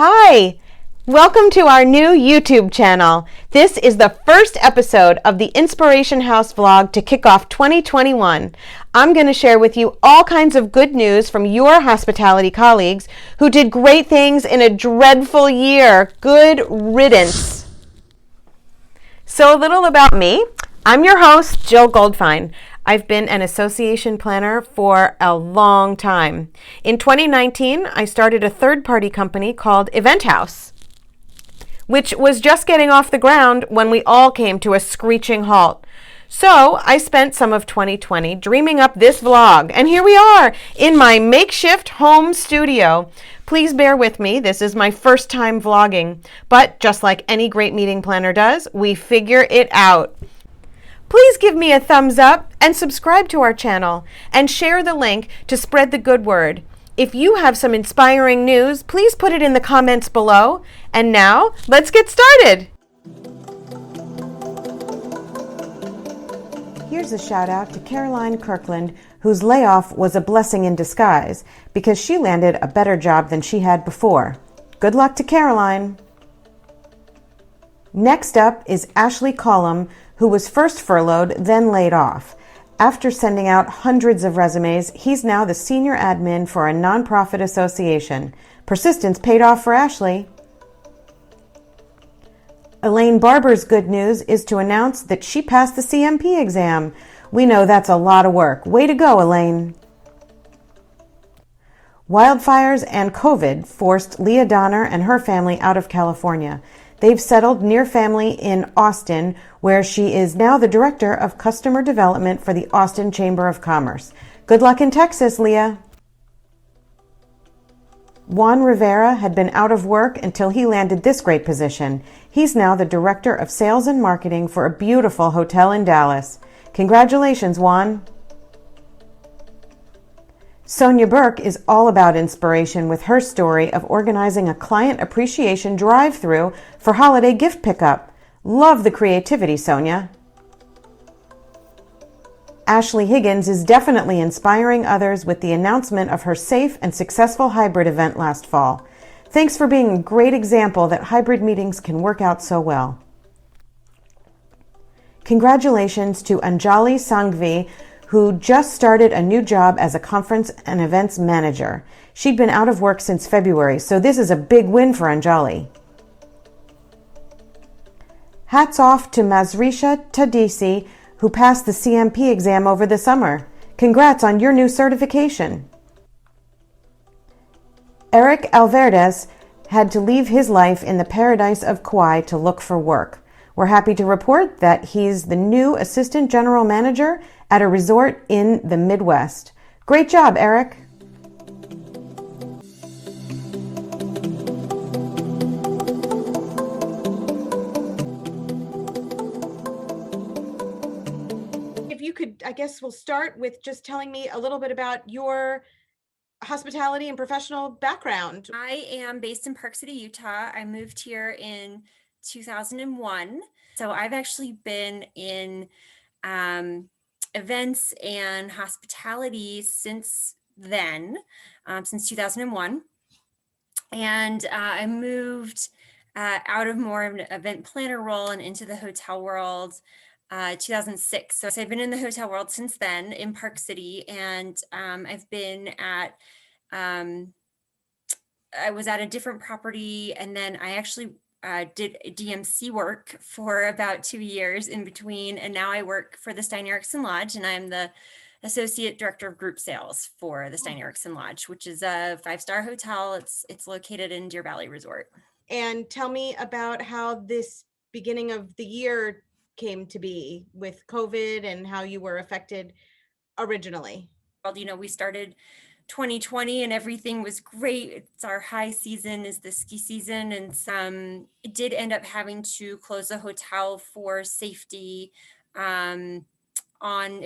Hi! Welcome to our new YouTube channel. This is the first episode of the Inspiration House vlog to kick off 2021. I'm going to share with you all kinds of good news from your hospitality colleagues who did great things in a dreadful year. Good riddance. So a little about me. I'm your host, Jill Goldfine. I've been an association planner for a long time. In 2019, I started a third-party company called EventHouse, which was just getting off the ground when we all came to a screeching halt. So I spent some of 2020 dreaming up this vlog, and here we are in my makeshift home studio. Please bear with me, this is my first time vlogging, but just like any great meeting planner does, we figure it out. Please give me a thumbs up and subscribe to our channel and share the link to spread the good word. If you have some inspiring news, please put it in the comments below. And now, let's get started. Here's a shout out to Caroline Kirkland, whose layoff was a blessing in disguise because she landed a better job than she had before. Good luck to Caroline. Next up is Ashley Collum, who was first furloughed, then laid off. After sending out hundreds of resumes, he's now the senior admin for a nonprofit association. Persistence paid off for Ashley. Elaine Barber's good news is to announce that she passed the CMP exam. We know that's a lot of work. Way to go, Elaine. Wildfires and COVID forced Leah Donner and her family out of California. They've settled near family in Austin, where she is now the Director of Customer Development for the Austin Chamber of Commerce. Good luck in Texas, Leah. Juan Rivera had been out of work until he landed this great position. He's now the Director of Sales and Marketing for a beautiful hotel in Dallas. Congratulations, Juan. Sonia Burke is all about inspiration with her story of organizing a client appreciation drive-through for holiday gift pickup. Love the creativity, Sonia. Ashley Higgins is definitely inspiring others with the announcement of her safe and successful hybrid event last fall. Thanks for being a great example that hybrid meetings can work out so well. Congratulations to Anjali Sanghvi, who just started a new job as a conference and events manager. She'd been out of work since February, so this is a big win for Anjali. Hats off to Mazrisha Tadisi, who passed the CMP exam over the summer. Congrats on your new certification. Eric Alvarez had to leave his life in the paradise of Kauai to look for work. We're happy to report that he's the new assistant general manager at a resort in the Midwest. Great job, Eric. If you could, I guess we'll start with just telling me a little bit about your hospitality and professional background. I am based in Park City, Utah. I moved here in 2001. So I've actually been in events and hospitality since then, since 2001. And I moved out of more of an event planner role and into the hotel world 2006. So I've been in the hotel world since then in Park City, and I've been at I was at a different property, and then I actually did DMC work for about 2 years in between, and now I work for the Stein Eriksen Lodge, and I'm the Associate Director of Group Sales for the Stein Eriksen Lodge, which is a 5-star hotel. It's located in Deer Valley Resort. And tell me about how this beginning of the year came to be with COVID and how you were affected originally. Well, we started 2020 and everything was great. It's our high season is the ski season, and it did end up having to close the hotel for safety. It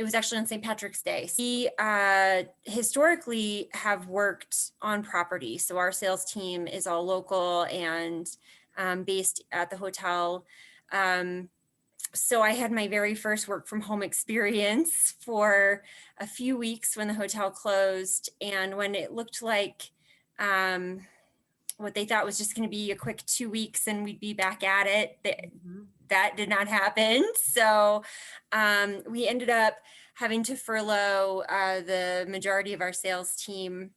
was actually on St. Patrick's Day. We historically have worked on property, so our sales team is all local and based at the hotel. So I had my very first work from home experience for a few weeks when the hotel closed, and when it looked like what they thought was just going to be a quick 2 weeks and we'd be back at it. That did not happen. So we ended up having to furlough the majority of our sales team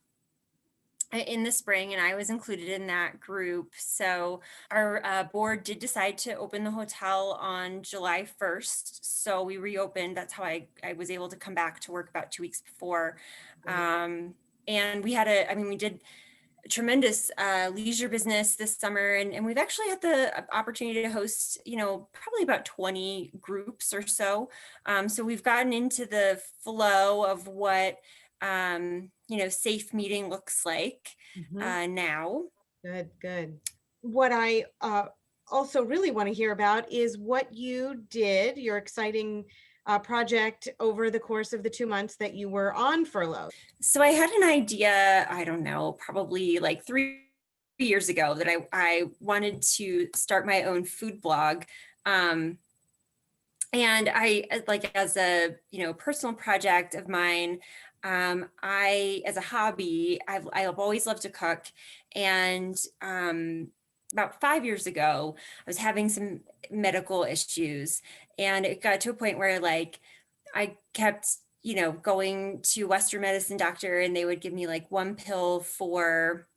in the spring, and I was included in that group. So our board did decide to open the hotel on July 1st. So we reopened. That's how I was able to come back to work about 2 weeks before. And we had we did a tremendous leisure business this summer. And we've actually had the opportunity to host, probably about 20 groups or so. So we've gotten into the flow of what safe meeting looks like now. Good. What I also really want to hear about is what you did, your exciting project over the course of the 2 months that you were on furlough. So I had an idea, I don't know, probably like 3 years ago that I wanted to start my own food blog. And I, like, as a, personal project of mine, as a hobby, I've always loved to cook. And about 5 years ago, I was having some medical issues, and it got to a point where I kept, going to Western medicine doctor, and they would give me like one pill for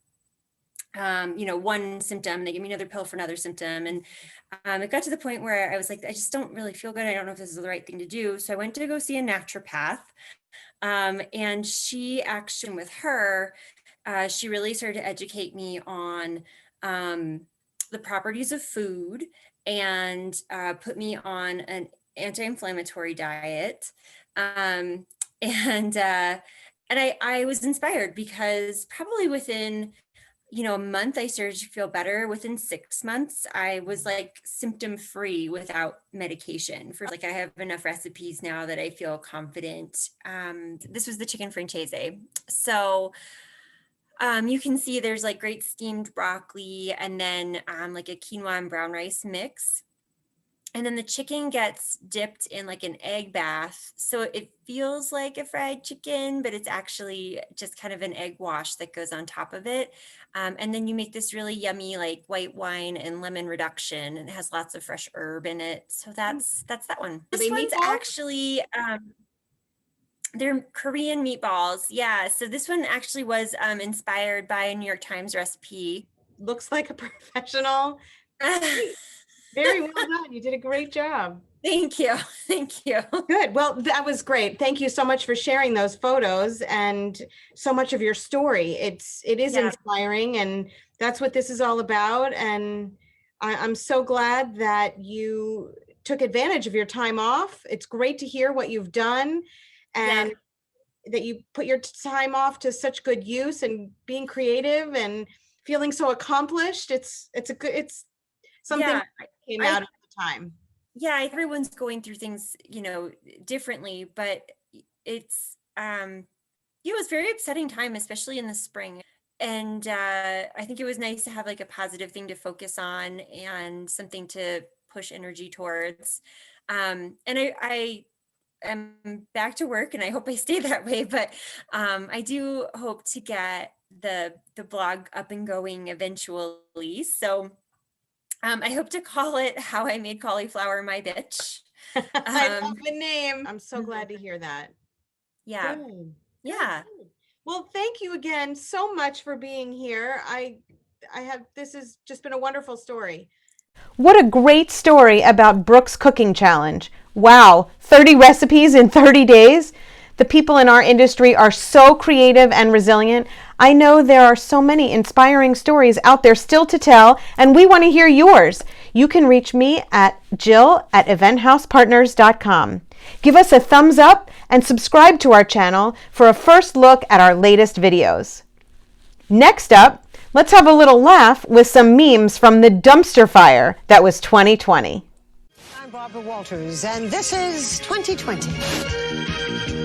one symptom, they give me another pill for another symptom. And it got to the point where I was like, I just don't really feel good. I don't know if this is the right thing to do. So I went to go see a naturopath. And she actually, with her, she really started to educate me on the properties of food, and put me on an anti-inflammatory diet. And I was inspired because probably within a month, I started to feel better. Within 6 months, I was like symptom free without medication. I have enough recipes now that I feel confident. This was the chicken franchise. So you can see there's like great steamed broccoli, and then like a quinoa and brown rice mix. And then the chicken gets dipped in like an egg bath. So it feels like a fried chicken, but it's actually just kind of an egg wash that goes on top of it. And then you make this really yummy like white wine and lemon reduction, and it has lots of fresh herb in it. So that's that one. This one's actually they're Korean meatballs. Yeah. So this one actually was inspired by a New York Times recipe. Looks like a professional. Very well done. You did a great job. Thank you. Good. Well, that was great. Thank you so much for sharing those photos and so much of your story. It is inspiring, and that's what this is all about. And I'm so glad that you took advantage of your time off. It's great to hear what you've done, and that you put your time off to such good use, and being creative and feeling so accomplished. It's something that came out of the time. Yeah, everyone's going through things, differently, but it was very upsetting time, especially in the spring. And I think it was nice to have like a positive thing to focus on and something to push energy towards. And I am back to work, and I hope I stay that way, but I do hope to get the blog up and going eventually. So I hope to call it How I Made Cauliflower My Bitch. I love the name. I'm so glad to hear that. Yeah. Good. Yeah. Good. Well, thank you again so much for being here. This has just been a wonderful story. What a great story about Brooke's cooking challenge. Wow, 30 recipes in 30 days. The people in our industry are so creative and resilient. I know there are so many inspiring stories out there still to tell, and we want to hear yours. You can reach me at jill@eventhousepartners.com. Give us a thumbs up and subscribe to our channel for a first look at our latest videos. Next up, let's have a little laugh with some memes from the dumpster fire that was 2020. I'm Barbara Walters, and this is 2020.